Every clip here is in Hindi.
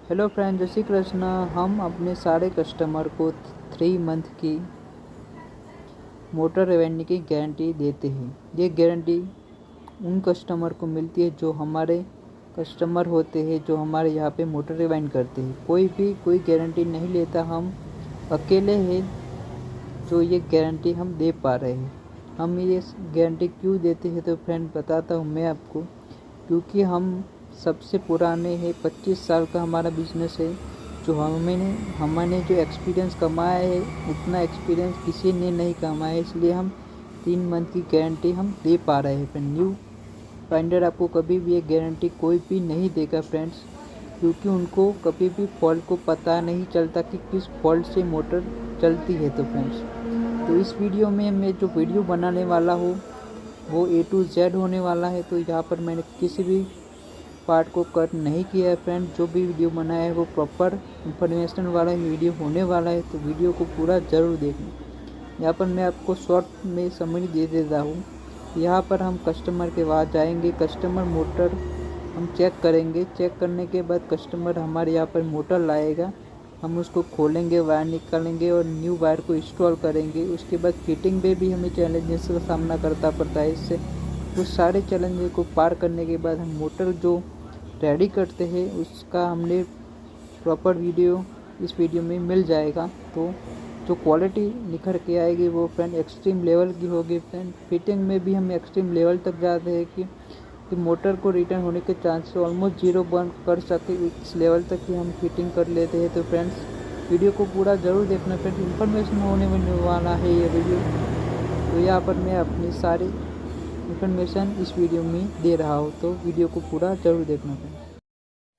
हेलो फ्रेंड, जय श्री कृष्ण। हम अपने सारे कस्टमर को 3 मंथ की मोटर रिवाइंडिंग की गारंटी देते हैं। ये गारंटी उन कस्टमर को मिलती है जो हमारे कस्टमर होते हैं, जो हमारे यहाँ पे मोटर रिवाइंड करते हैं। कोई गारंटी नहीं लेता, हम अकेले हैं जो ये गारंटी हम दे पा रहे हैं। हम ये गारंटी क्यों देते हैं तो फ्रेंड बताता हूँ मैं आपको। क्योंकि हम सबसे पुराने हैं, 25 साल का हमारा बिजनेस है। जो हमने जो एक्सपीरियंस कमाया है, उतना एक्सपीरियंस किसी ने नहीं कमाया है, इसलिए हम 3 मंथ की गारंटी हम दे पा रहे हैं। न्यू फाइंडर आपको कभी भी ये गारंटी कोई भी नहीं देगा फ्रेंड्स, क्योंकि उनको कभी भी फॉल्ट को पता नहीं चलता कि किस फॉल्ट से मोटर चलती है। तो फ्रेंड्स, तो इस वीडियो में मैं जो वीडियो बनाने वाला हूँ वो A to Z होने वाला है। तो यहाँ पर मैंने किसी भी पार्ट को कट नहीं किया है फ्रेंड। जो भी वीडियो बनाया है वो प्रॉपर इंफॉर्मेशन वाला वीडियो होने वाला है, तो वीडियो को पूरा ज़रूर देखना। यहाँ पर मैं आपको शॉर्ट में समरी दे देता हूँ। यहाँ पर हम कस्टमर के पास जाएंगे, कस्टमर मोटर हम चेक करेंगे। चेक करने के बाद कस्टमर हमारे यहाँ पर मोटर लाएगा, हम उसको खोलेंगे, वायर निकालेंगे और न्यू वायर को इंस्टॉल करेंगे। उसके बाद फिटिंग में भी हमें चैलेंजेस का सामना करना पड़ता है। इससे उस सारे चैलेंजेस को पार करने के बाद हम मोटर जो रेडी करते हैं उसका हमने प्रॉपर वीडियो इस वीडियो में मिल जाएगा। तो जो क्वालिटी निखर के आएगी वो फ्रेंड एक्सट्रीम लेवल की होगी फ्रेंड। फिटिंग में भी हम एक्सट्रीम लेवल तक जाते हैं कि मोटर को रिटर्न होने के चांसेस ऑलमोस्ट 0 बन कर सके, इस लेवल तक की हम फिटिंग कर लेते हैं। तो फ्रेंड्स, वीडियो को पूरा ज़रूर देखना फ्रेंड, इन्फॉर्मेशन होने वाला है ये वीडियो। तो यहाँ पर मैं अपनी सारी इन्फॉर्मेशन इस वीडियो में दे रहा हूँ, तो वीडियो को पूरा ज़रूर देखना फ्रेंड।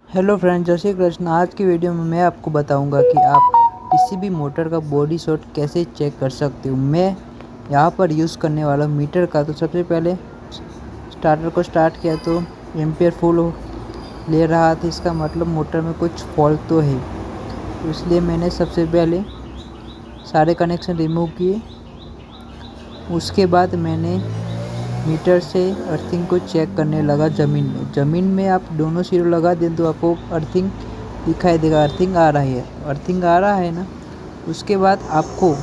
हेलो फ्रेंड, जय श्री कृष्ण। आज की वीडियो में मैं आपको बताऊंगा कि आप किसी भी मोटर का बॉडी शॉट कैसे चेक कर सकते हो। मैं यहाँ पर यूज़ करने वाला मीटर का, तो सबसे पहले स्टार्टर को स्टार्ट किया तो एम्पियर फुल ले रहा था, इसका मतलब मोटर में कुछ फॉल्ट तो है। तो इसलिए मैंने सबसे पहले सारे कनेक्शन रिमूव किए। उसके बाद मैंने मीटर से अर्थिंग को चेक करने लगा ज़मीन में आप दोनों सिरों लगा दें तो आपको अर्थिंग दिखाई देगा। अर्थिंग आ रहा है ना। उसके बाद आपको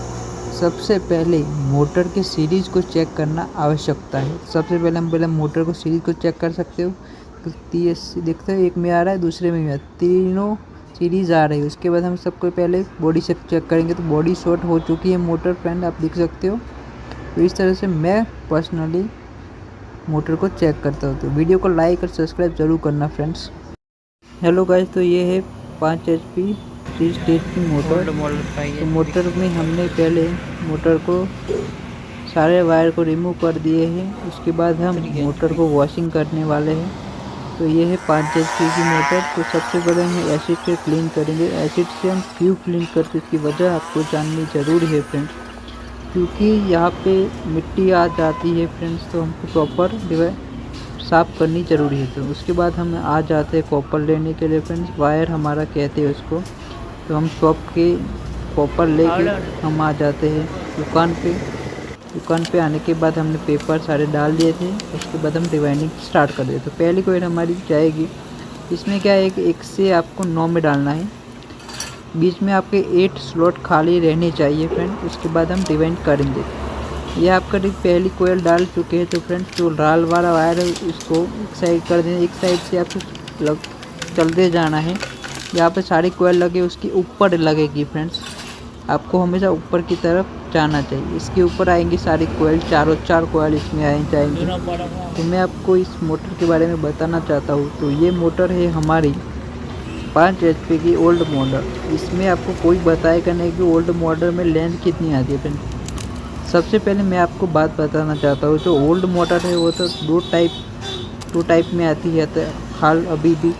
सबसे पहले मोटर के सीरीज़ को चेक करना आवश्यकता है। सबसे पहले हम मोटर को सीरीज़ को चेक कर सकते हो। तो देखते हो, एक में आ रहा है, दूसरे में भी आ रहा है, तीनों सीरीज़ आ रही है। उसके बाद हम सबको पहले बॉडी से चेक करेंगे, तो बॉडी शॉर्ट हो चुकी है मोटर फ्रेंड, आप देख सकते हो। तो इस तरह से मैं पर्सनली मोटर को चेक करता हूँ। तो वीडियो को लाइक और सब्सक्राइब जरूर करना फ्रेंड्स। हेलो गाइस, तो ये है 5 HP 3 स्टेज की मोटर। तो मोटर में हमने पहले मोटर को सारे वायर को रिमूव कर दिए हैं। उसके बाद हम मोटर को वॉशिंग करने वाले हैं। तो ये है 5 HP की मोटर। तो सबसे पहले हम एसिड से क्लीन करेंगे। एसिड से हम क्यों क्लीन करते, इसकी वजह आपको जाननी ज़रूर है फ्रेंड्स, क्योंकि यहाँ पे मिट्टी आ जाती है फ्रेंड्स, तो हमको प्रॉपर साफ़ करनी ज़रूरी है। तो उसके बाद हम आ जाते हैं कॉपर लेने के लिए फ्रेंड्स। वायर हमारा कहते हैं उसको। तो हम शॉप के कॉपर लेके हम आ जाते हैं दुकान पे आने के बाद हमने पेपर सारे डाल दिए थे। उसके बाद हम रिवाइंडिंग स्टार्ट कर दिए। तो पहली कॉइल हमारी जाएगी। इसमें क्या है कि 1 से आपको 9 में डालना है। बीच में आपके 8 स्लॉट खाली रहने चाहिए फ्रेंड। उसके बाद हम रिवाइंड करेंगे। ये आपका पहली कोयल डाल चुके हैं। तो फ्रेंड्स, जो लाल वाला वायर है उसको एक साइड कर दें। एक साइड से आपको चलते जाना है। यहाँ पे सारी कोयल लगे उसके ऊपर लगेगी फ्रेंड्स, आपको हमेशा ऊपर की तरफ जाना चाहिए। इसके ऊपर आएंगी सारी कोयल, चार कोयल इसमें जाएंगी। तो मैं आपको इस मोटर के बारे में बताना चाहता हूँ। तो ये मोटर है हमारी 5 HP की ओल्ड मॉडल। इसमें आपको कोई बताएगा नहीं कि ओल्ड मॉडल में लेंथ कितनी आती है फ्रेंड। सबसे पहले मैं आपको बात बताना चाहता हूँ, जो ओल्ड मोटर है वो तो दो टाइप में आती है हाल अभी भी।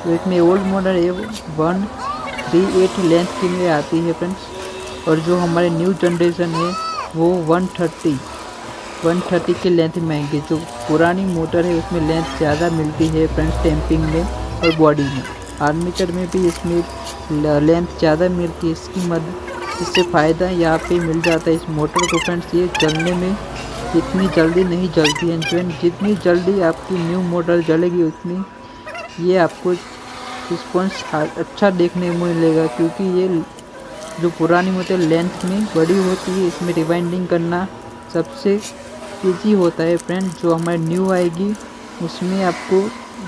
तो इसमें ओल्ड मॉडल है 138 लेंथ की में आती है फ्रेंड्स, और जो हमारे न्यू जनरेशन है वो 130 के लेंथ में आएंगे। जो पुरानी मोटर है उसमें लेंथ ज़्यादा मिलती है फ्रेंड्स, टैंपिंग में और बॉडी में। आर्मेचर में भी इसमें लेंथ ज़्यादा मिलती है। इससे फ़ायदा यहाँ पे मिल जाता है इस मोटर को फ्रेंड्स। ये जलने में इतनी जल्दी नहीं जलती है फ्रेंड। जितनी जल्दी आपकी न्यू मोटर जलेगी उतनी ये आपको रिस्पॉन्स अच्छा देखने को मिलेगा, क्योंकि ये जो पुरानी मोटर लेंथ में बड़ी होती है, इसमें रिवाइंडिंग करना सबसे ईजी होता है फ्रेंड। जो हमारी न्यू आएगी उसमें आपको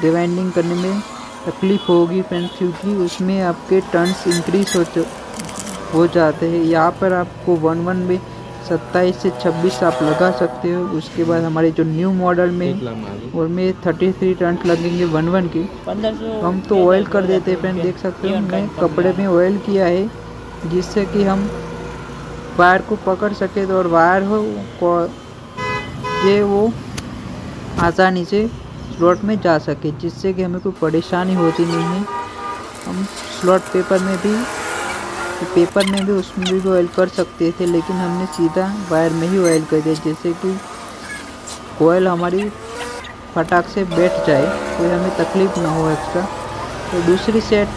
रिवाइंडिंग करने में तकलीफ़ होगी फ्रेंड, क्योंकि उसमें आपके टर्न्स इंक्रीज हो जाते हैं। यहाँ पर आपको 1-1 में 27 से 26 आप लगा सकते हो। उसके बाद हमारे जो न्यू मॉडल में उनमें 33 टर्न्स लगेंगे 1-1 के। हम तो ऑयल कर देते हैं फ्रेंड, देख सकते हो मैं कपड़े में ऑयल किया है, जिससे कि हम वायर को पकड़ सके तो और वायर वो आसानी से स्लॉट में जा सके, जिससे कि हमें कोई परेशानी होती नहीं है। हम स्लॉट पेपर में भी उसमें भी ऑयल कर सकते थे, लेकिन हमने सीधा वायर में ही ऑयल कर दिया, जैसे कि कोयल हमारी फटाक से बैठ जाए, कोई हमें तकलीफ़ ना हो एक्स्ट्रा। तो दूसरी सेट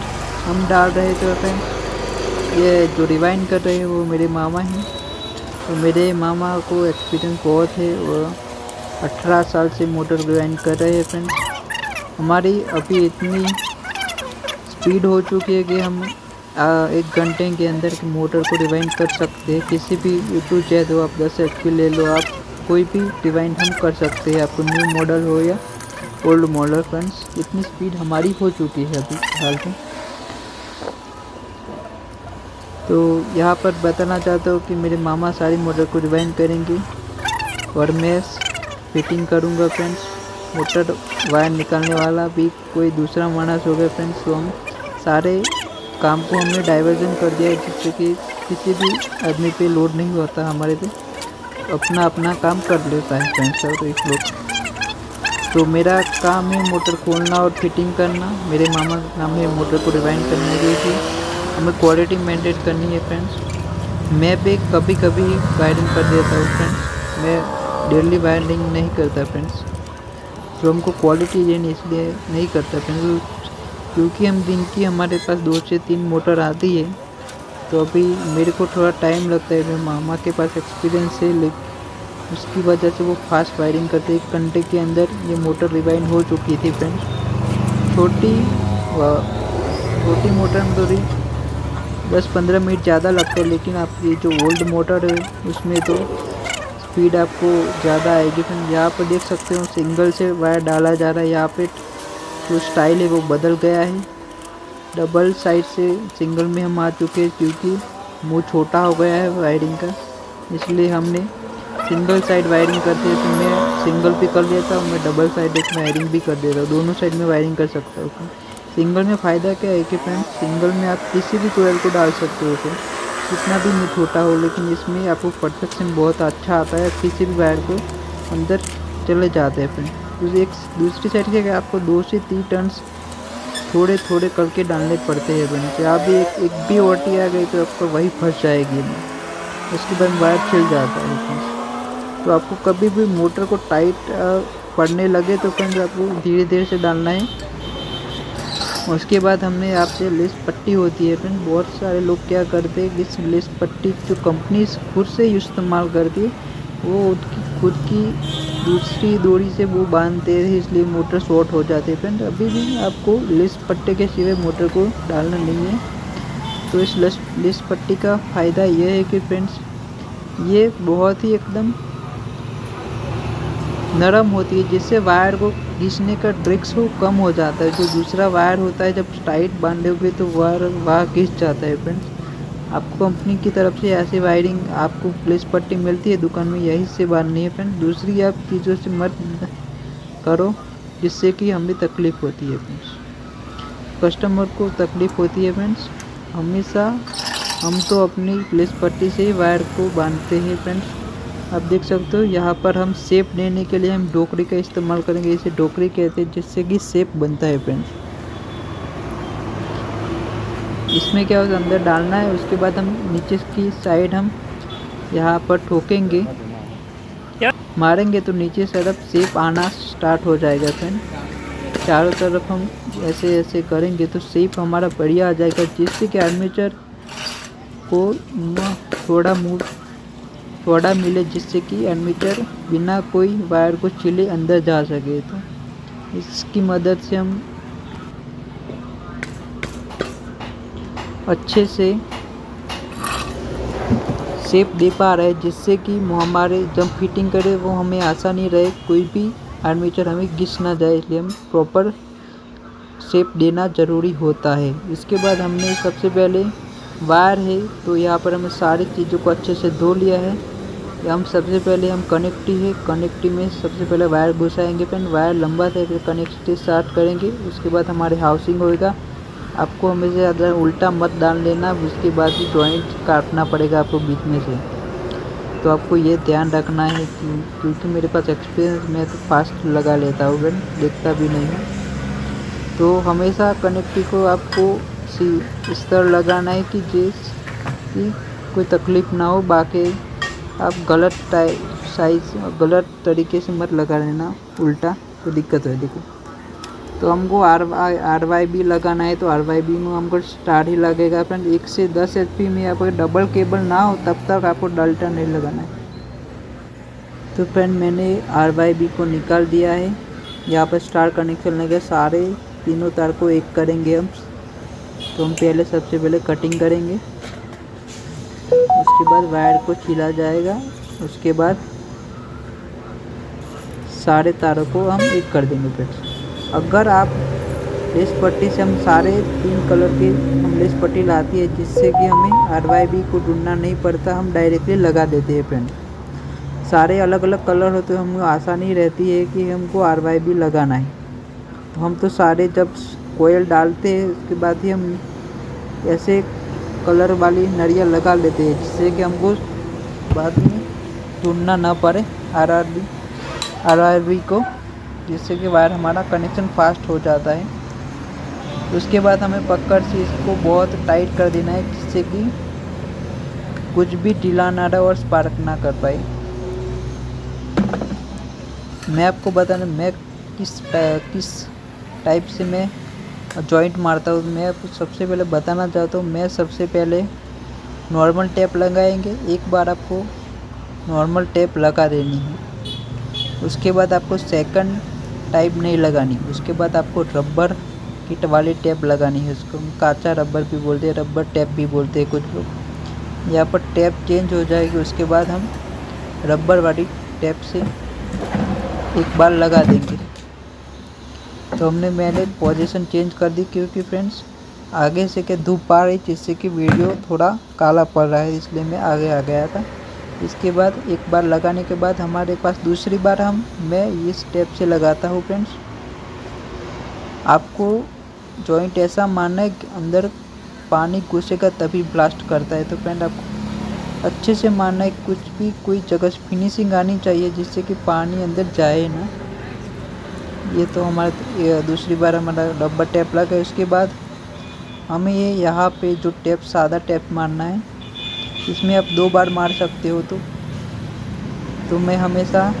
हम डाल रहे थे फ्रेंड्स। ये जो रिवाइंड कर रहे हैं वो मेरे मामा हैं। तो मेरे मामा को एक्सपीरियंस बहुत है, वो 18 साल से मोटर रिवाइंड कर रहे हैं फ्रेंड्स। हमारी अभी इतनी स्पीड हो चुकी है कि हम 1 घंटे के अंदर मोटर को रिवाइंड कर सकते हैं। किसी भी यूट्यूब चैनल हो, आप 10 HP ले लो, आप कोई भी रिवाइंड हम कर सकते हैं, आपको न्यू मॉडल हो या ओल्ड मॉडल फ्रेंड्स। इतनी स्पीड हमारी हो चुकी है अभी हाल में। तो यहाँ पर बताना चाहता हूँ कि मेरे मामा सारी मोटर को रिवाइंड करेंगे और मैं फिटिंग करूँगा फ्रेंड्स। मोटर वायर निकालने वाला भी कोई दूसरा मानस हो गया फ्रेंड्स। तो हम सारे काम को हमने डाइवर्जन कर दिया है, जिससे कि किसी भी आदमी पे लोड नहीं होता, हमारे पे अपना अपना काम कर लेता है फ्रेंड्स। और एक लोग तो मेरा काम है मोटर खोलना और फिटिंग करना, मेरे मामा का काम है मोटर को रिवाइंड करने के लिए। हमें क्वालिटी मेंटेन करनी है फ्रेंड्स। मैं भी कभी कभी वायरिंग कर देता हूँ फ्रेंड्स, मैं डेली वायरिंग नहीं करता फ्रेंड्स। तो हमको क्वालिटी लेनी इसलिए नहीं करता फ्रेंड्स, क्योंकि हम दिन की हमारे पास 2 से 3 मोटर आती है। तो अभी मेरे को थोड़ा टाइम लगता है, मेरे मामा के पास एक्सपीरियंस है, लेकिन उसकी वजह से वो फास्ट वायरिंग करते। 1 घंटे के अंदर ये मोटर रिवाइंड हो चुकी थी फ्रेंड्स। छोटी मोटर में थोड़ी 10-15 मिनट ज़्यादा लगता है, लेकिन आप ये जो ओल्ड मोटर है उसमें तो स्पीड आपको ज़्यादा आएगी फ्रेंड। यहाँ पर देख सकते हो सिंगल से वायर डाला जा रहा है। यहाँ पे जो स्टाइल है वो बदल गया है, डबल साइड से सिंगल में हम आ चुके हैं, क्योंकि मुँह छोटा हो गया है वायरिंग का, इसलिए हमने सिंगल साइड वायरिंग करते हैं। तो मैं सिंगल भी कर लेता हूँ, मैं डबल साइड वायरिंग भी कर देता हूँ, दोनों साइड में वायरिंग कर सकता हूँ। सिंगल में फ़ायदा क्या है कि फ्रेंड्स, सिंगल में आप किसी भी कोयल को डाल सकते हो फिर कितना भी मुँह छोटा हो, लेकिन इसमें आपको परफेक्शन बहुत अच्छा आता है, किसी भी वायर को अंदर चले जाते हैं फ्रेंड। एक दूसरी साइड के आपको 2 से 3 टर्न्स थोड़े थोड़े करके डालने पड़ते हैं फ्रेंड्स। आप भी एक भी ओटी आ गई तो आपको वही फंस जाएगी, उसके बाद वायर छिल जाता है फ्रेंड्स। तो आपको कभी भी मोटर को टाइट पड़ने लगे तो फ्रेंड्स आपको धीरे धीरे से डालना है। उसके बाद हमने आपसे लेस पट्टी होती है फ्रेंड, बहुत सारे लोग क्या करते हैं, इस लेस पट्टी जो कंपनी खुद से इस्तेमाल करती है, वो उसकी खुद की दूसरी डोरी से वो बांधते हैं, इसलिए मोटर शॉर्ट हो जाती है फ्रेंड। अभी भी आपको लेस पट्टे के सिवाय मोटर को डालना नहीं है। तो इस लेस पट्टी का फ़ायदा ये है कि फ्रेंड्स, ये बहुत ही एकदम नरम होती है, जिससे वायर को घिसने का रिस्क कम हो जाता है। जो दूसरा वायर होता है, जब टाइट बांधे हुए तो वायर वहाँ घिस जाता है फ्रेंड्स। आपको कंपनी की तरफ से ऐसी वायरिंग आपको लेस पट्टी मिलती है दुकान में, यही से बांधनी है फ्रेंड। दूसरी आप चीज़ों से मत करो, जिससे कि हमें तकलीफ़ होती है फ्रेंड्स, कस्टमर को तकलीफ़ होती है फ्रेंड्स। हमेशा हम तो अपनी लेस पट्टी से ही वायर को बांधते हैं फ्रेंड्स। आप देख सकते हो यहाँ पर हम शेप देने के लिए हम डोकरी का इस्तेमाल करेंगे, इसे डोकरी कहते हैं, जिससे कि शेप बनता है फ्रेंड्स। इसमें क्या होता है, अंदर डालना है, उसके बाद हम नीचे की साइड हम यहाँ पर ठोकेंगे, मारेंगे तो नीचे तरफ शेप आना स्टार्ट हो जाएगा फ्रेंड। चारों तरफ हम ऐसे ऐसे करेंगे तो शेप हमारा बढ़िया आ जाएगा, जिससे कि आर्मेचर को थोड़ा मिले, जिससे कि आर्मेचर बिना कोई वायर को छिले अंदर जा सके। तो इसकी मदद से हम अच्छे से शेप दे पा रहा है, जिससे कि हमारे जब फिटिंग करें वो हमें आसानी रहे, कोई भी आर्मेचर हमें घिस ना जाए, इसलिए हम प्रॉपर शेप देना ज़रूरी होता है। इसके बाद हमने सबसे पहले वायर है तो यहाँ पर हमें सारी चीज़ों को अच्छे से धो लिया है। हम सबसे पहले हम कनेक्टी में सबसे पहले वायर घुसाएंगे, फिर वायर लंबा से फिर कनेक्टी स्टार्ट करेंगे। उसके बाद हमारे हाउसिंग होएगा। आपको हमेशा ज़्यादा उल्टा मत डाल लेना, उसके बाद ही जॉइंट काटना पड़ेगा आपको बीच में से। तो आपको ये ध्यान रखना है क्योंकि मेरे पास एक्सपीरियंस, मैं तो फास्ट लगा लेता हूँ, देखता भी नहीं हूँ। तो हमेशा कनेक्टी को आपको इस तरह लगाना है कि जिसकी कोई तकलीफ़ ना हो। बाकी आप गलत साइज गलत तरीके से मत लगा लेना उल्टा, तो दिक्कत है। देखो, तो हमको RYB लगाना है, तो RYB में हमको स्टार ही लगेगा फ्रेंड। 1 से 10 HP में आपको डबल केबल ना हो तब तक आपको डाल्टा नहीं लगाना है। तो फ्रेंड मैंने RYB को निकाल दिया है। यहाँ पर स्टार कनेक्शन लगे, सारे तीनों तार को एक करेंगे हम। तो हम सबसे पहले कटिंग करेंगे, उसके बाद वायर को छिला जाएगा, उसके बाद सारे तारों को हम एक कर देंगे फ्रेंड्स। अगर आप लेस पट्टी से हम सारे 3 कलर की हम लेस पट्टी लाती है, जिससे कि हमें RYB को ढूंढना नहीं पड़ता, हम डायरेक्टली लगा देते हैं फ्रेंड। सारे अलग अलग कलर होते हैं, हमको आसानी रहती है कि हमको RYB लगाना है। तो हम तो सारे जब कोयल डालते हैं उसके बाद ही हम ऐसे कलर वाली नरियल लगा लेते हैं, जिससे कि हमको बाद में ढूंढना ना पड़े RYB को, जिससे कि वायर हमारा कनेक्शन फास्ट हो जाता है। उसके बाद हमें पकड़ से इसको बहुत टाइट कर देना है, जिससे कि कुछ भी ढीला ना रहे और स्पार्क ना कर पाए। मैं आपको बताना मैं किस टाइप से मैं जॉइंट मारता हूँ। मैं आपको सबसे पहले बताना चाहता हूँ, मैं सबसे पहले नॉर्मल टेप लगाएंगे। एक बार आपको नॉर्मल टेप लगा देनी है, उसके बाद आपको सेकंड टाइप नहीं लगानी, उसके बाद आपको रबर किट वाली टेप लगानी है। उसको काचा रबर भी बोलते हैं, रबर टेप भी बोलते हैं कुछ लोग। यहाँ पर टेप चेंज हो जाएगी, उसके बाद हम रबर वाली टेप से एक बार लगा देंगे। तो मैंने पोजीशन चेंज कर दी, क्योंकि फ्रेंड्स आगे से के धूप आ रही, जिससे कि वीडियो थोड़ा काला पड़ रहा है, इसलिए मैं आगे आ गया था। इसके बाद एक बार लगाने के बाद हमारे पास दूसरी बार मैं इस टेप से लगाता हूँ फ्रेंड्स। आपको जॉइंट ऐसा मारना है कि अंदर पानी घुसेगा तभी ब्लास्ट करता है। तो फ्रेंड आपको अच्छे से मारना है, कुछ भी कोई जगह से फिनिशिंग आनी चाहिए, जिससे कि पानी अंदर जाए ना। ये तो हमारा दूसरी बार हमारा रबर टेप लगा है। उसके बाद हमें ये यहाँ पे जो टेप सादा टेप मारना है, इसमें आप 2 बार मार सकते हो। तो मैं हमेशा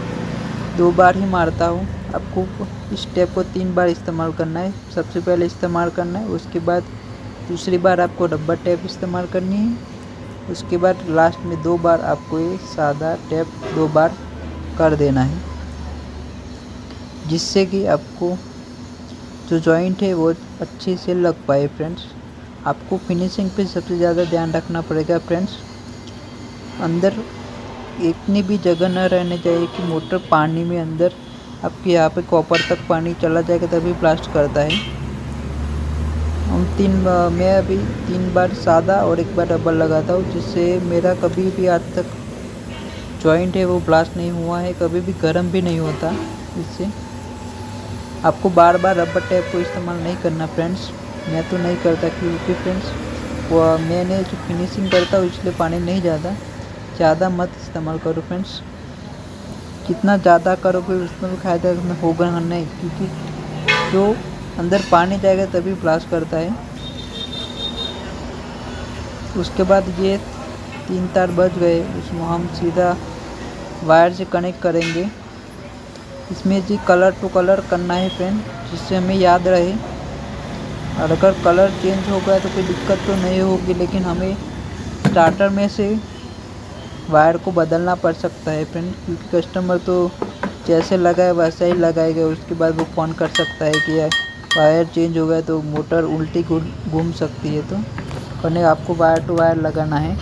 2 बार ही मारता हूँ। आपको इस टेप को 3 बार इस्तेमाल करना है। सबसे पहले इस्तेमाल करना है, उसके बाद दूसरी बार आपको रबर टेप इस्तेमाल करनी है, उसके बाद लास्ट में 2 बार आपको ये सादा टेप 2 बार कर देना है, जिससे कि आपको जो जॉइंट है वो अच्छे से लग पाए फ्रेंड्स। आपको फिनिशिंग पे सबसे ज़्यादा ध्यान रखना पड़ेगा फ्रेंड्स। अंदर इतनी भी जगह न रहने चाहिए कि मोटर पानी में अंदर आपके यहाँ पे कॉपर तक पानी चला जाएगा तभी ब्लास्ट करता है। मैं अभी 3 बार सादा और 1 बार रबर लगाता हूँ, जिससे मेरा कभी भी आज तक जॉइंट है वो ब्लास्ट नहीं हुआ है, कभी भी गर्म भी नहीं होता। इससे आपको बार बार रबर टेप को इस्तेमाल नहीं करना फ्रेंड्स। मैं तो नहीं करता, क्योंकि फ्रेंड्स वो मैंने जो फिनिशिंग करता हूँ इसलिए पानी नहीं जाता। ज़्यादा मत इस्तेमाल करो फ्रेंड्स, कितना ज़्यादा करोगे उसमें भी फायदा होगा नहीं, क्योंकि जो अंदर पानी जाएगा तभी ब्लास्ट करता है। उसके बाद ये 3 तार बच गए, उसमें हम सीधा वायर से कनेक्ट करेंगे। इसमें जी कलर टू कलर करना है फ्रेंड, जिससे हमें याद रहे। और अगर कलर चेंज हो गया तो कोई दिक्कत तो नहीं होगी, लेकिन हमें स्टार्टर में से वायर को बदलना पड़ सकता है फ्रेंड, क्योंकि कस्टमर तो जैसे लगाए वैसा ही लगाएगा। उसके बाद वो फ़ोन कर सकता है कि वायर चेंज हो गया, तो मोटर उल्टी घूम सकती है। तो करने आपको वायर टू वायर लगाना है।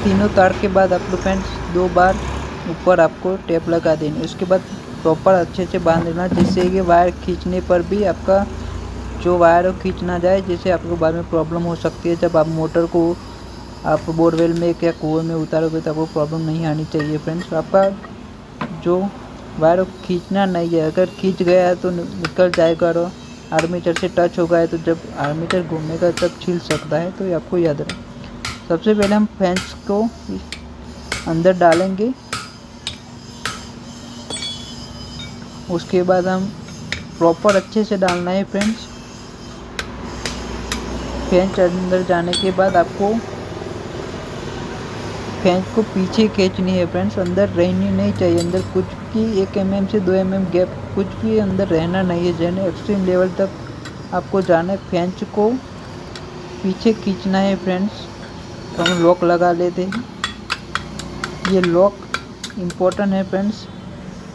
तीनों तार के बाद आप लोग फ्रेंड्स 2 बार ऊपर आपको टेप लगा देनी। उसके बाद प्रॉपर अच्छे से बांध देना, जिससे कि वायर खींचने पर भी आपका जो वायर हो खींच ना जाए, जिससे आपको बाद में प्रॉब्लम हो सकती है। जब आप मोटर को आप बोरवेल में या कुएं में उतारोगे तो आपको प्रॉब्लम नहीं आनी चाहिए फ्रेंड्स। आपका जो वायर खींचना नहीं है, अगर खींच गया है तो निकल जाएगा और आर्मेचर से टच हो गया तो जब आर्मेचर घूमेगा तब छिल सकता है, तो ये आपको याद रहे। सबसे पहले हम फैंस को अंदर डालेंगे, उसके बाद हम प्रॉपर अच्छे से डालना है फ्रेंड्स। फैंस अंदर जाने के बाद आपको फैंस को पीछे खींचनी है फ्रेंड्स, अंदर रहनी नहीं चाहिए। अंदर कुछ भी 1 mm से 2 mm गैप कुछ भी अंदर रहना नहीं है। जैसे एक्सट्रीम लेवल तक आपको जाना है। फैंस को पीछे खींचना है फ्रेंड्स। तो हम लॉक लगा लेते हैं। ये लॉक इम्पोर्टेंट है फ्रेंड्स।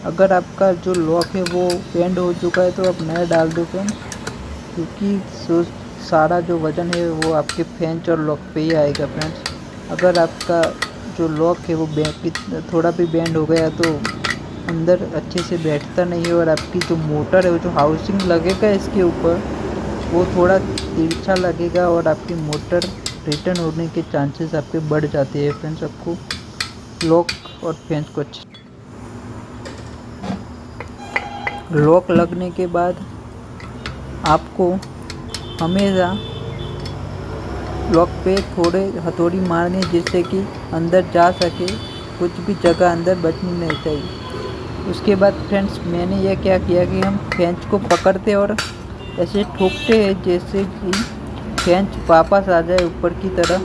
अगर आपका जो लॉक है वो बेंड हो चुका है तो आप नया डाल दो फ्रेंड्स, क्योंकि सारा जो वज़न है वो आपके फैंस और लॉक पे ही आएगा फ्रेंड्स। अगर आपका जो लॉक है वो थोड़ा भी बेंड हो गया तो अंदर अच्छे से बैठता नहीं है, और आपकी जो मोटर है वो जो हाउसिंग लगेगा इसके ऊपर वो थोड़ा तिरछा लगेगा और आपकी मोटर रिटर्न होने के चांसेस आपके बढ़ जाते हैं फ्रेंड्स। आपको लॉक और फैंस को अच्छे लॉक लगने के बाद आपको हमेशा लॉक पे थोड़े हथौड़ी मारनी, जिससे कि अंदर जा सके, कुछ भी जगह अंदर बचनी नहीं चाहिए। उसके बाद फ्रेंड्स मैंने यह क्या किया कि हम फैंस को पकड़ते और ऐसे ठोकते हैं जैसे कि फैंस वापस आ जाए ऊपर की तरफ,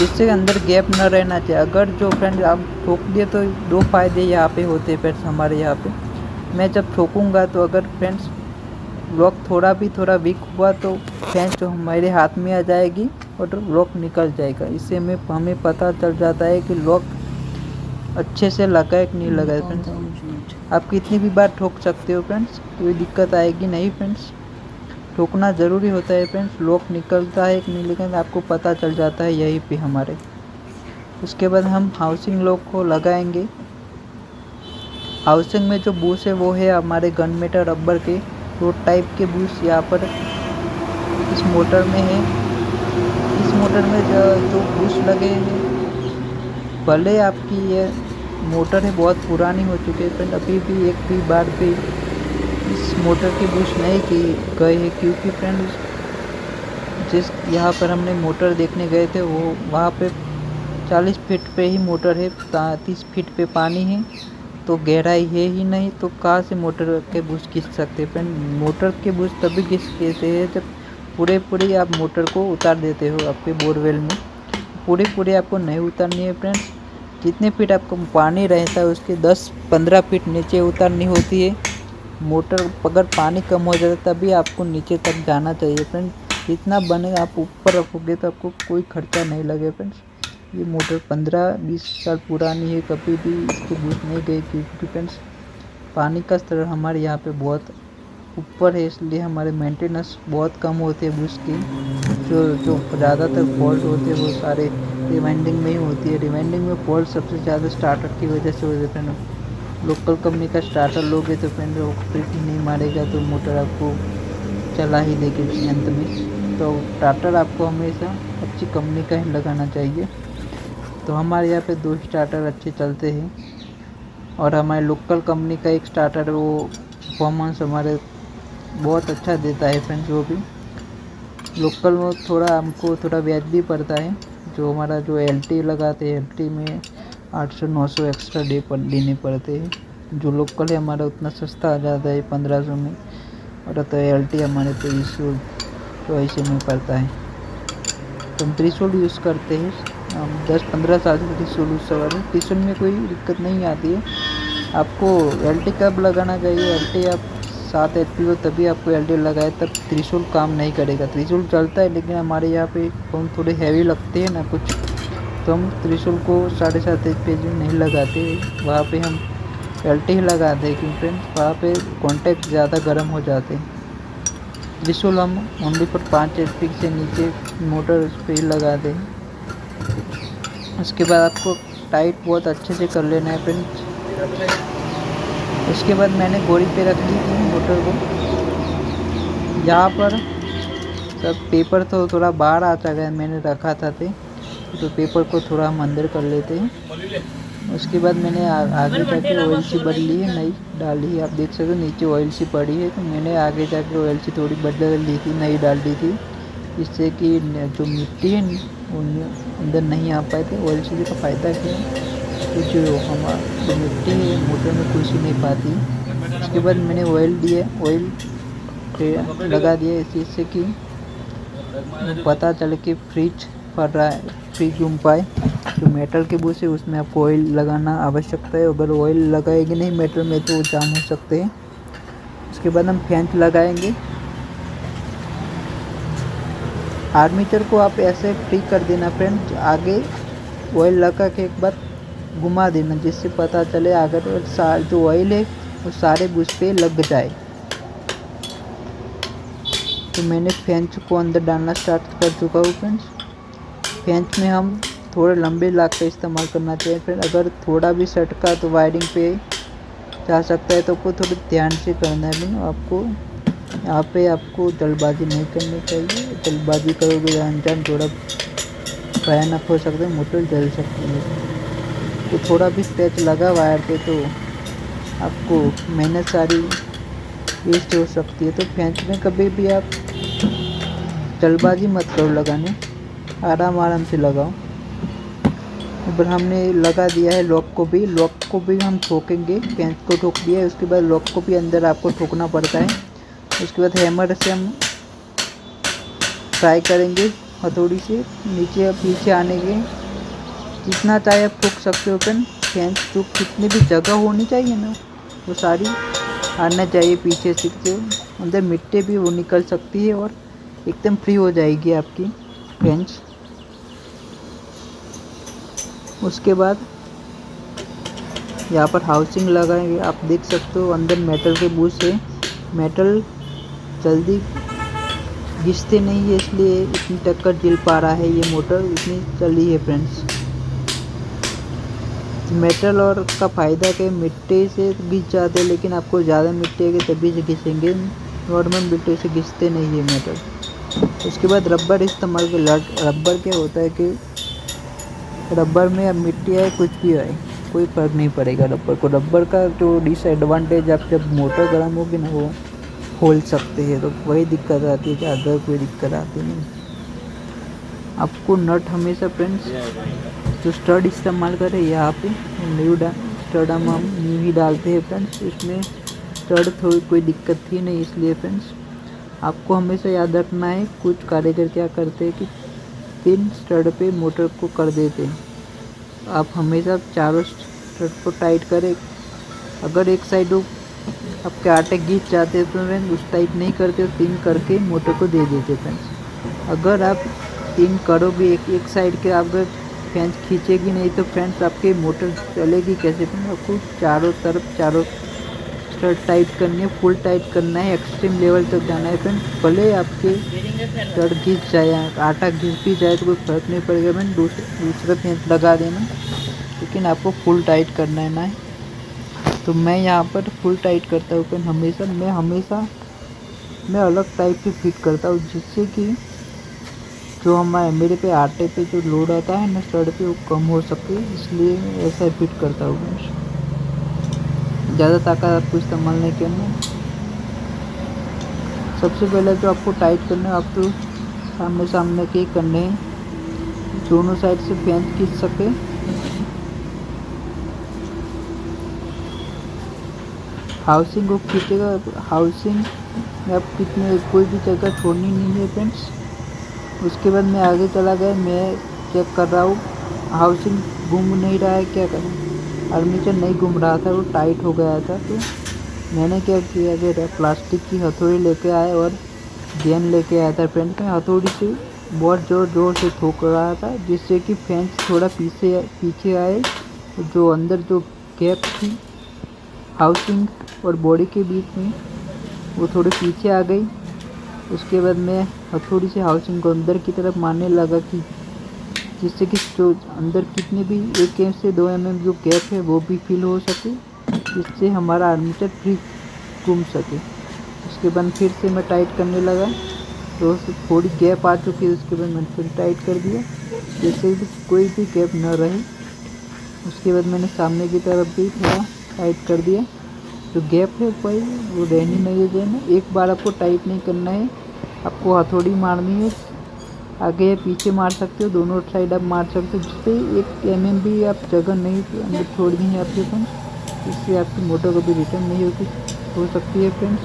जिससे अंदर गैप न रहना चाहिए। अगर जो फ्रेंड्स आप ठोक दिए तो 2 फ़ायदे यहाँ पे होते हैं फ्रेंड्स हमारे यहाँ पे। मैं जब ठोकूँगा तो अगर फ्रेंड्स लॉक थोड़ा वीक हुआ तो फ्रेंड्स जो हमारे हाथ में आ जाएगी और लॉक निकल जाएगा। इससे हमें पता चल जाता है कि लॉक अच्छे से लगा है कि नहीं लगा है फ्रेंड्स। आप कितनी भी बार ठोक सकते हो फ्रेंड्स, कोई दिक्कत आएगी नहीं फ्रेंड्स। ठोकना ज़रूरी होता है फ्रेंड्स, लॉक निकलता है कि नहीं लेकिन आपको पता चल जाता है यहीं पे हमारे। उसके बाद हम हाउसिंग लॉक को लगाएंगे। हाउसिंग में जो बूश है वो है हमारे गन मेटल रबर के 2 टाइप के बूश यहाँ पर इस मोटर में है। इस मोटर में जो बूश लगे हैं, भले आपकी ये मोटर है बहुत पुरानी हो चुकी है फ्रेंड, अभी भी एक भी बार भी इस मोटर के बूश नहीं किए गए हैं, क्योंकि फ्रेंड्स जिस यहाँ पर हमने मोटर देखने गए थे वो वहाँ पे 40 फीट पे ही मोटर है, 30 फीट पे पानी है, तो गहराई है ही नहीं, तो कहाँ से मोटर के बूश खींच सकते फ्रेंड। मोटर के बूश तभी खींचते हैं जब पूरे आप मोटर को उतार देते हो आपके बोरवेल में। पूरे आपको नहीं उतारनी है फ्रेंड्स। जितने फीट आपको पानी रहता है उसके 10-15 फीट नीचे उतारनी होती है। मोटर अगर पानी कम हो जाता है तभी आपको नीचे तक जाना चाहिए फ्रेंड्स। जितना बने आप ऊपर रखोगे तो आपको कोई खर्चा नहीं लगे फ्रेंड्स। ये मोटर 15-20 साल पुरानी है, कभी भी इसके बूश नहीं गए, क्योंकि फ्रेंड्स पानी का स्तर हमारे यहाँ पे बहुत ऊपर है, इसलिए हमारे मेंटेनेंस बहुत कम होते हैं बूश की। जो ज़्यादातर फॉल्ट होते हैं वो सारे रिवाइंडिंग में ही होती है। रिवाइंडिंग में फॉल्ट सबसे ज़्यादा स्टार्टर की वजह से होते हैं फ्रेंड। लोकल कंपनी का स्टार्टर लोगे तो फ्रेंड वो फिट ही नहीं मारेगा तो मोटर आपको चला ही देगी अंत में। तो स्टार्टर आपको हमेशा अच्छी कंपनी का ही लगाना चाहिए। तो हमारे यहाँ पे 2 स्टार्टर अच्छे चलते हैं और हमारे लोकल कंपनी का एक स्टार्टर वो परफॉर्मेंस हमारे बहुत अच्छा देता है फ्रेंड्स। वो भी लोकल में हमको थोड़ा ब्याज भी पड़ता है। जो हमारा जो LT लगाते हैं LT में 800-900 एक्स्ट्रा देने पड़ते हैं। जो लोकल है हमारा उतना सस्ता आ जाता है 1500 में, और तो LT हमारे 2300 में पड़ता है। तो हम त्रिशूल यूज़ करते हैं, हम 10-15 साल से त्रिशूल यूज़ कर रहे हैं। त्रिशूल में कोई दिक्कत नहीं आती है। आपको LT कब लगाना चाहिए, LT आप 7 HP हो तभी आपको LT लगाए, तब त्रिशूल काम नहीं करेगा। त्रिशूल चलता है लेकिन हमारे यहाँ पे फोन थोड़े हैवी लगते हैं ना कुछ, तो हम त्रिशूल को 7.5 HP में नहीं लगाते, वहाँ पे हम LT ही लगाते हैं, क्योंकि फ्रेंड्स वहाँ पे कॉन्टैक्ट ज़्यादा गर्म हो जाते हैं। त्रिशूल हम ओनली पर 5 HP से नीचे मोटर उस पर ही लगाते हैं। उसके बाद आपको टाइट बहुत अच्छे से कर लेना है फ्रेंड्स। उसके बाद मैंने गोरी पे रख ली थी मोटर को। यहाँ पर सब पेपर तो थोड़ा बाहर आ गया, मैंने रखा था तो पेपर को थोड़ा हम अंदर कर लेते हैं। उसके बाद मैंने आगे जाके ऑयल सी बदली है, नई डाली है। आप देख सकते हो नीचे ऑयल सी पड़ी है, तो मैंने आगे जाके ऑयल सी थोड़ी बदल ली थी, नई डाल दी थी, जिससे कि जो मिट्टी है वो अंदर नहीं आ पाए थे। ऑयल सी का फ़ायदा क्या है कि जो हमारी मिट्टी है मोटर में घुस ही नहीं पाती। उसके बाद मैंने ऑयल लगा दिया इस चीज़ से कि पता चले कि फ्रिज फट रहा है, फ्रिज घूम पाए। जो मेटल के बूश है उसमें आपको ऑयल लगाना आवश्यकता है। अगर ऑयल लगाएंगे नहीं मेटल में तो वो जाम हो सकते हैं। उसके बाद हम फ्लैंज लगाएंगे। आर्मीचर को आप ऐसे फ्री कर देना फ्रेंड, आगे ऑयल लगा के एक बार घुमा देना, जिससे पता चले अगर जो ऑयल है वो सारे बूश पे लग जाए। तो मैंने फ्लैंज को अंदर डालना स्टार्ट कर चुका हूँ फ्रेंड्स। फ्लैंज में हम थोड़े लंबे लाग का इस्तेमाल करना चाहिए फ्रेंड। अगर थोड़ा भी सटका तो वायरिंग पे जा सकता है, तो आपको थोड़े ध्यान से करना है फ्रेंड। आपको यहाँ पे आपको जल्दबाजी नहीं करनी चाहिए। जल्दबाजी करोगे अंजाम थोड़ा भयानक हो सकता है, मोटर जल सकती है। तो थोड़ा भी स्क्रैच लगा वायर पे तो आपको मेहनत सारी वेस्ट हो सकती है। तो फ्लैंज में कभी भी आप जल्दबाजी मत करो लगाने, आराम से लगाओ। ऊपर हमने लगा दिया है लॉक को भी हम ठोकेंगे। फ्लैंज को ठोक दिया है, उसके बाद लॉक को भी अंदर आपको ठोकना पड़ता है। उसके बाद हैमर से हम ट्राई करेंगे हथौड़ी से नीचे और पीछे आने के जितना चाहे आप ठोक सकते हो फ्रेंड। फ्रेंच जो कितनी भी जगह होनी चाहिए ना वो सारी आना चाहिए पीछे से, जो अंदर मिट्टी भी वो निकल सकती है और एकदम फ्री हो जाएगी आपकी फ्रेंच। उसके बाद यहाँ पर हाउसिंग लगाएंगे, आप देख सकते हो अंदर मेटल के बूश है। मेटल जल्दी घिसते नहीं है इसलिए इतनी टक्कर झेल पा रहा है, ये मोटर इतनी चली है फ्रेंड्स। मेटल और का फ़ायदा कि मिट्टी से घिस जाते हैं, लेकिन आपको ज़्यादा मिट्टी है कि तभी से घिसेंगे, नॉर्मल मिट्टी से घिसते नहीं है मेटल। उसके बाद रबर इस्तेमाल के रबर क्या होता है कि रबर में अब मिट्टी आए कुछ भी आए कोई फ़र्क नहीं पड़ेगा रबर को। रबर का जो डिसएडवांटेज आप जब मोटर गर्म होगी ना वो खोल सकते हैं, तो वही दिक्कत आती है, ज़्यादा कोई दिक्कत आती नहीं। आपको नट हमेशा फ्रेंड्स जो स्टड इस्तेमाल करें यहाँ पे न्यू स्टड हम न्यू ही डालते हैं फ्रेंड्स। इसमें स्टड थोड़ी कोई दिक्कत थी नहीं, इसलिए फ्रेंड्स आपको हमेशा याद रखना है। कुछ कारीगर क्या करते हैं कि 3 स्टड पे मोटर को कर देते हैं, आप हमेशा चारों स्टड को टाइट करें। अगर एक साइड आपके आटे घिस जाते हैं तो फ्रेंड्स उस टाइप नहीं करते, 3 करके मोटर को दे देते फ्रेंड्स। अगर आप 3 करोगे एक साइड के, अगर फ्रेंच खींचेगी नहीं तो फ्रेंड्स आपके मोटर चलेगी कैसे फ्रेंड्स। आपको चारों तरफ चारों स्टड टाइट करनी है, फुल टाइट करना है, एक्सट्रीम लेवल तक जाना है फ्रेंड्स। भले आपके स्टड घिस जाए, आटा घिस भी जाए तो कोई फर्क नहीं पड़ेगा फ्रेंड, दूसरा फ्रेंच लगा देना, लेकिन आपको फुल टाइट करना है ना। तो मैं यहाँ पर फुल टाइट करता हूँ फ्रेंड हमेशा। मैं अलग टाइप की फिट करता हूँ जिससे कि जो मेरे पे आटे पे जो लोड आता है ना स्टड पे वो कम हो सके, इसलिए मैं ऐसा फिट करता हूँ फ्रेंड्स। ज़्यादा ताकत आपको इस्तेमाल नहीं करना। सबसे पहले जो आपको टाइट करना है, आप तो सामने के करने हैं, दोनों साइड से फ्रेंच खींच सके। हाउसिंग को खींचेगा, हाउसिंग में आप कितने कोई भी जगह छोड़नी नहीं है फ्रेंड्स। उसके बाद मैं आगे चला गया, मैं चेक कर रहा हूँ हाउसिंग घूम नहीं रहा है, क्या करें। आर्मेचर नहीं घूम रहा था, वो टाइट हो गया था। तो मैंने क्या किया कि प्लास्टिक की हथौड़ी लेके आया और गेंद लेके आया था फ्रेंड्स। मैं हथौड़ी से बहुत ज़ोर से ठोक रहा था जिससे कि फ्रेंच थोड़ा पीछे आए, जो अंदर जो गैप थी हाउसिंग और बॉडी के बीच में वो थोड़े पीछे आ गई। उसके बाद मैं हथौड़ी से हाउसिंग को अंदर की तरफ मारने लगा कि जिससे कि जो अंदर कितने भी 1 से 2 mm जो गैप है वो भी फिल हो सके, जिससे हमारा आर्मेचर फ्री घूम सके। उसके बाद फिर से मैं टाइट करने लगा, तो थोड़ी गैप आ चुकी है। उसके बाद मैंने फिर टाइट कर दिया जिससे भी कोई भी गैप न रहे। उसके बाद मैंने सामने की तरफ भी थोड़ा टाइट कर दिया, जो गैप है कोई वो रहनी नहीं देना। एक बार आपको टाइट नहीं करना है, आपको हथौड़ी मारनी है, आगे या पीछे मार सकते हो, दोनों साइड आप मार सकते हो, जिससे 1 mm भी आप जगह नहीं अंदर छोड़नी है आपके फ्रेंड्स। इससे आपकी मोटर कभी रिटर्न नहीं हो सकती है फ्रेंड्स।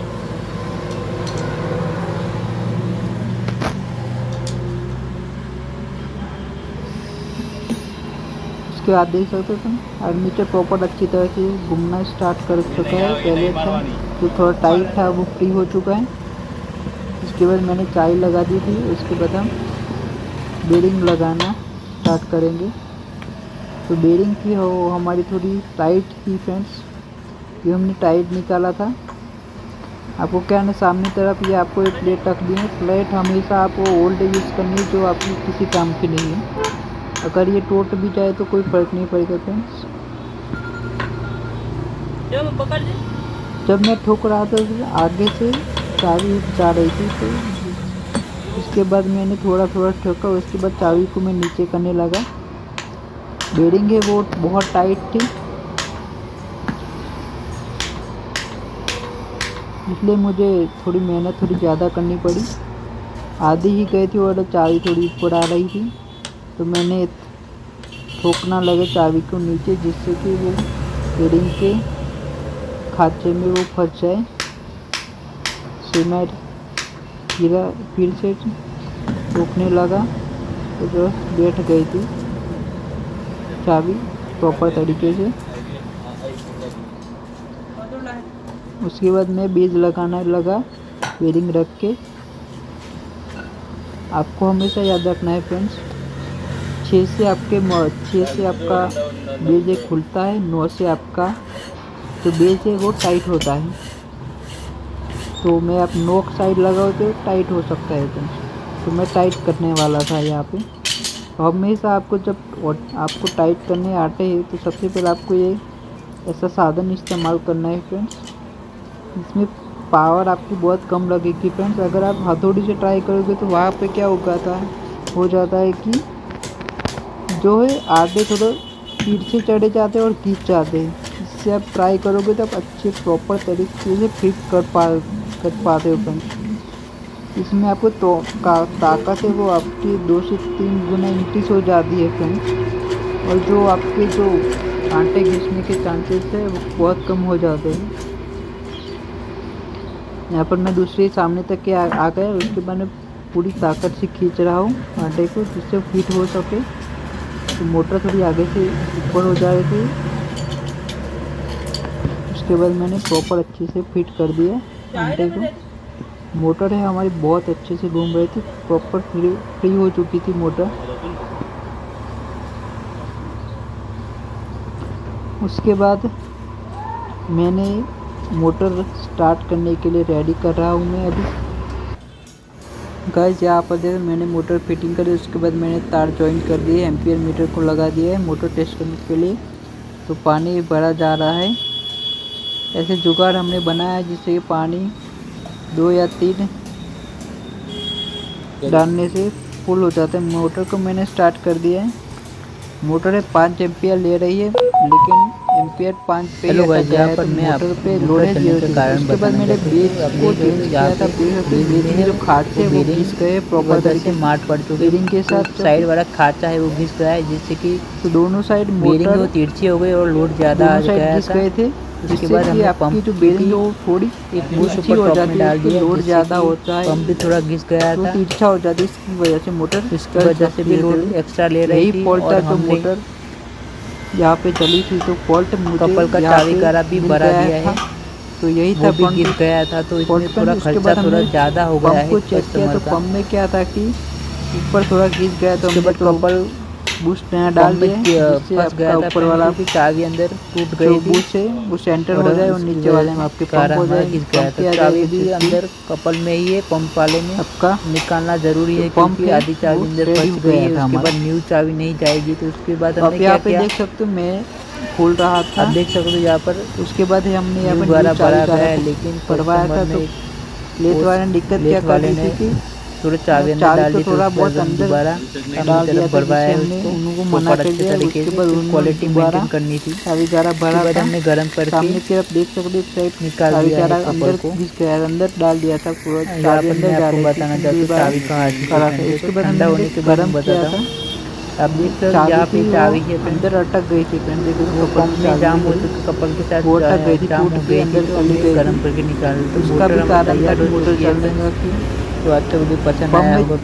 उसके बाद देख सकते हो फ्रेंड्स आर्मेचर प्रॉपर अच्छी तरह से घूमना स्टार्ट कर चुका है। पहले था जो थोड़ा टाइट था वो फ्री हो चुका है। उसके बाद मैंने चाई लगा दी थी। उसके बाद हम बेरिंग लगाना स्टार्ट करेंगे। तो बेरिंग थी वो हमारी थोड़ी टाइट थी फ्रेंड्स, ये हमने टाइट निकाला था। आपको क्या है सामने तरफ ये आपको एक प्लेट रख दी है। प्लेट हमेशा आपको ओल्ड यूज़ करनी है जो आपकी किसी काम की नहीं है। अगर ये टूट भी जाए तो कोई फ़र्क नहीं पड़ेगा फ्रेंड्स। जब मैं ठोक रहा था तो आगे से चाबी जा रही थी, तो उसके बाद मैंने थोड़ा ठोका। उसके बाद चाबी को मैं नीचे करने लगा। बेरिंग है वो बहुत टाइट थी, इसलिए मुझे थोड़ी मेहनत थोड़ी ज़्यादा करनी पड़ी। आधी ही गई थी और चाबी थोड़ी ऊपर आ रही थी, तो मैंने ठोकना लगा चाबी को नीचे, जिससे कि वो बेरिंग के खांचे में वो फंस जाए। फिर मैं फिर से ठोकने लगा। तो जो बैठ गई थी चाबी प्रॉपर तरीके से। उसके बाद मैं बेज लगाना लगा बेरिंग रख के। आपको हमेशा याद रखना है फ्रेंड्स, 6 से आपका बेज एक खुलता है, 9 से आपका जो बेज है वो टाइट होता है। तो मैं आप नोक साइड लगाओ तो टाइट हो सकता है फ्रेंड्स। तो मैं टाइट करने वाला था यहाँ पे। तो हमेशा आपको जब आपको टाइट करने आते हैं तो सबसे पहले आपको ये ऐसा साधन इस्तेमाल करना है फ्रेंड्स। इसमें पावर आपकी बहुत कम लगेगी फ्रेंड्स। अगर आप हथौड़ी से ट्राई करोगे तो वहाँ पे क्या हो जाता है कि जो है आधे थोड़ा पीछे चढ़े जाते हैं और खींच जाते हैं। इससे आप ट्राई करोगे तो आप अच्छे प्रॉपर तरीके से फिट कर पाते हो फ्रेंड्स। इसमें आपको तो ताकत है वो आपकी 2 से 3 गुना इंक्रीज हो जाती है फ्रेंड्स। और जो आपके जो आटे घिसने के चांसेस है वो बहुत कम हो जाते हैं। यहाँ पर मैं दूसरे सामने तक के आ गया। उसके बाद मैं पूरी ताकत से खींच रहा हूँ आटे को जिससे फिट हो सके। तो मोटर थोड़ी आगे से ऊपर हो जाएगी। उसके बाद मैंने प्रॉपर अच्छे से फिट कर दिया आटे को। मोटर है हमारी बहुत अच्छे से घूम रही थी, प्रॉपर फ्री हो चुकी थी मोटर। उसके बाद मैंने मोटर स्टार्ट करने के लिए रेडी कर रहा हूँ मैं अभी। गाइस यहाँ पर देखो मैंने मोटर फिटिंग करी। उसके बाद मैंने तार ज्वाइन कर दिए, एम्पियर मीटर को लगा दिया है मोटर टेस्ट करने के लिए। तो पानी भरा जा रहा है। ऐसे जुगाड़ हमने बनाया है जिससे पानी 2 या 3 डालने से फुल हो जाता है। मोटर को मैंने स्टार्ट कर दिया है। मोटर है 5 एम्पियर ले रही है, लेकिन एम्पियर 5 पे यहाँ पर मैं मोटर पे लोड है 0 के कारण। उसके बाद मैंने बेज को चेंज किया था। बेज में जो खांचे है वो घिस गए प्रॉपर तरीके से मार्ट पड़ चुके। बेरिंग के साथ साइड वाला खांचा है वो घिस गया है, जिससे कि तो दोनों साइड बेरिंग तिरछी हो गई और लोड ज़्यादा आ गए थे। उसके बाद हमने पंप जो बेरिंग वो थोड़ी एक बूस्ट ऊपर टॉप में डाल दिया। लोड ज़्यादा होता है, पंप भी थोड़ा घिस गया था, तिरछा हो जाती है। इसकी वजह से मोटर इसकी वजह से भी लोड एक्स्ट्रा ले रही थी। फॉल्ट था तो मोटर यहाँ पे चली थी। तो फॉल्ट मुझे कपल का चाबी करा भी भरा दिया है। तो यही था, भी गिर गया था। तो इसमें थोड़ा खर्चा थोड़ा ज़्यादा हो गया है। पंप को चेक किया तो पंप में क्या था कि ऊपर थोड़ा घिस गया। तो हमने कपल बूस्ट नया डाल दिया, फंस गया था ऊपर वाला भी चाबी अंदर टूट गई थी। बूस्ट है वो सेंटर हो जाए और नीचे वाले में आपके पंप हो जाए। घिस गया था चाबी भी अंदर कपल में ही है, पंप वाले में आपका निकालना जरूरी है क्योंकि आधी चाबी अंदर फंस गई है। उसके बाद न्यू चाबी नहीं जाएगी। तो उसके बाद हमने क्या किया, देख सकते हो मैं खोल रहा था, आप देख सकते हो यहाँ पर। उसके बाद हमने यहाँ पर बड़ा है, लेकिन पड़वाया था तो लेट वाले ने दिक्कत क्या कर रही थी, थोड़ा चाबी अंदर डाल दी। थोड़ा बहुत अंदर दोबारा डाल दिया था, हमने उनको मना कर दिया। उसके बाद क्वालिटी मेंटेन करनी थी। चाबी ज़रा भरा था, हमने गर्म करके सामने की तरफ देख सकते साइड निकाल दिया है। अंदर घिस गया, अंदर डाल दिया था पूरा चाबी अंदर जा रही थी। बताना चाहते चाबी कहाँ थी। उसके बाद ठंडा होने के बाद बता था। अब देख सकते हो यहाँ पे चाबी के अंदर अटक गई थी। फ्रेंड देखो वो पंप में जाम हो चुकी, कपल के साथ वो अटक गई थी, टूट गई अंदर चली गई, गर्म करके निकाल। उसका भी कारण था मोटर चलने का। तो अच्छा वीडियो पसंद आया होगा।